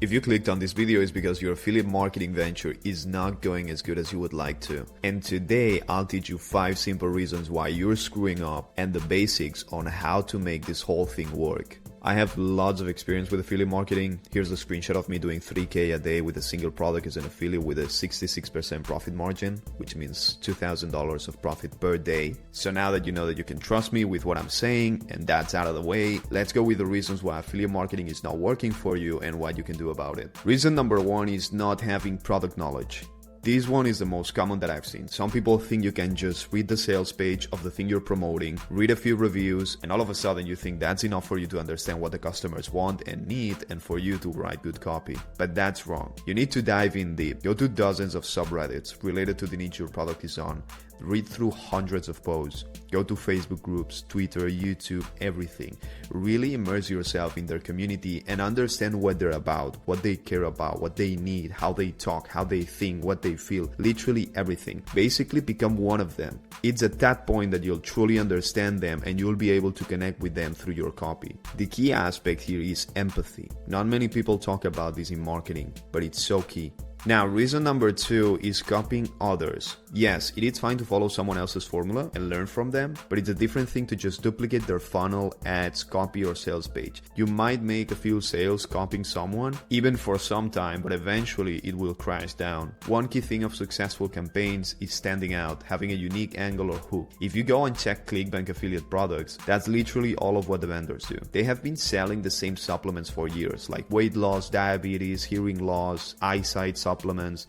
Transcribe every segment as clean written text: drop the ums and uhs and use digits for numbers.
If you clicked on this video, it's because your affiliate marketing venture is not going as good as you would like to. And today I'll teach you 5 simple reasons why you're screwing up and the basics on how to make this whole thing work. I have lots of experience with affiliate marketing. Here's a screenshot of me doing 3K a day with a single product as an affiliate with a 66% profit margin, which means $2,000 of profit per day. So now that you know that you can trust me with what I'm saying and that's out of the way, let's go with the reasons why affiliate marketing is not working for you and what you can do about it. Reason number 1 is not having product knowledge. This one is the most common that I've seen. Some people think you can just read the sales page of the thing you're promoting, read a few reviews, and all of a sudden you think that's enough for you to understand what the customers want and need and for you to write good copy. But that's wrong. You need to dive in deep. Go to dozens of subreddits related to the niche your product is on. Read through hundreds of posts. Go to Facebook groups, Twitter, YouTube, everything. Really immerse yourself in their community and understand what they're about, what they care about, what they need, how they talk, how they think, what they feel, literally everything. Basically become one of them. It's at that point that you'll truly understand them and you'll be able to connect with them through your copy. The key aspect here is empathy. Not many people talk about this in marketing, but it's so key. Now, reason number 2 is copying others. Yes, it is fine to follow someone else's formula and learn from them, but it's a different thing to just duplicate their funnel, ads, copy, or sales page. You might make a few sales copying someone, even for some time, but eventually it will crash down. One key thing of successful campaigns is standing out, having a unique angle or hook. If you go and check ClickBank affiliate products, that's literally all of what the vendors do. They have been selling the same supplements for years, like weight loss, diabetes, hearing loss, eyesight supplements,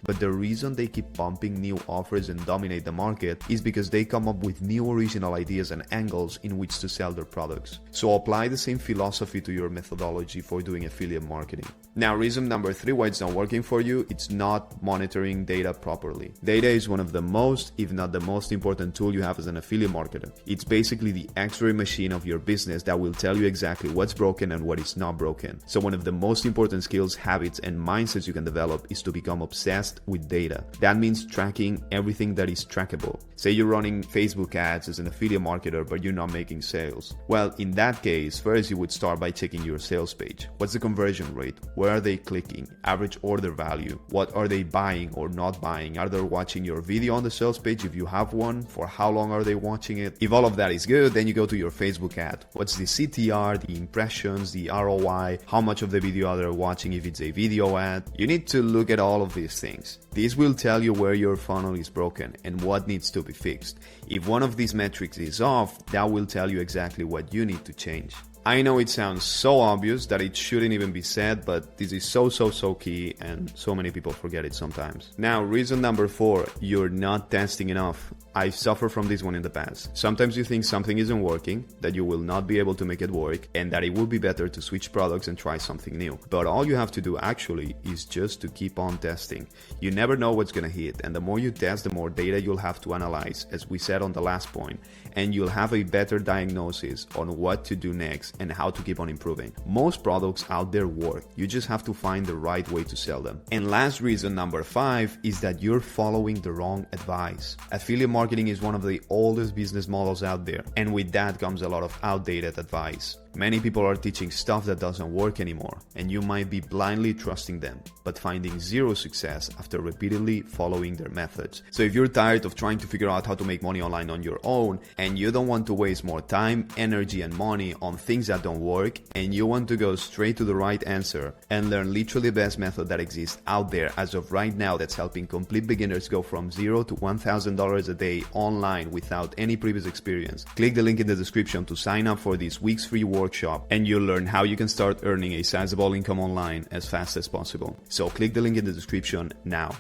but the reason they keep pumping new offers and dominate the market is because they come up with new original ideas and angles in which to sell their products. So apply the same philosophy to your methodology for doing affiliate marketing. Now, reason number 3 why it's not working for you, it's not monitoring data properly. Data is one of the most, if not the most important tool you have as an affiliate marketer. It's basically the X-ray machine of your business that will tell you exactly what's broken and what is not broken. So one of the most important skills, habits, and mindsets you can develop is to become obsessed with data. That means tracking everything that is trackable. Say you're running Facebook ads as an affiliate marketer, but you're not making sales. Well, in that case, first you would start by checking your sales page. What's the conversion rate? Where are they clicking? Average order value? What are they buying or not buying? Are they watching your video on the sales page if you have one? For how long are they watching it? If all of that is good, then you go to your Facebook ad. What's the CTR, the impressions, the ROI? How much of the video are they watching if it's a video ad? You need to look at all of these things. This will tell you where your funnel is broken and what needs to be fixed. If one of these metrics is off, that will tell you exactly what you need to change. I know it sounds so obvious that it shouldn't even be said, but this is so key and so many people forget it sometimes. Now, reason number 4, you're not testing enough. I've suffered from this one in the past. Sometimes you think something isn't working, that you will not be able to make it work, and that it would be better to switch products and try something new. But all you have to do actually is just to keep on testing. You never know what's gonna hit, and the more you test, the more data you'll have to analyze, as we said on the last point, and you'll have a better diagnosis on what to do next and how to keep on improving. Most products out there work. You just have to find the right way to sell them. And last reason, number 5, is that you're following the wrong advice. Affiliate marketing is one of the oldest business models out there, and with that comes a lot of outdated advice. Many people are teaching stuff that doesn't work anymore, and you might be blindly trusting them, but finding zero success after repeatedly following their methods. So if you're tired of trying to figure out how to make money online on your own, and you don't want to waste more time, energy, and money on things that don't work, and you want to go straight to the right answer and learn literally the best method that exists out there as of right now that's helping complete beginners go from $0 to $1,000 a day online without any previous experience, click the link in the description to sign up for this week's free workshop, and you'll learn how you can start earning a sizable income online as fast as possible. So click the link in the description now.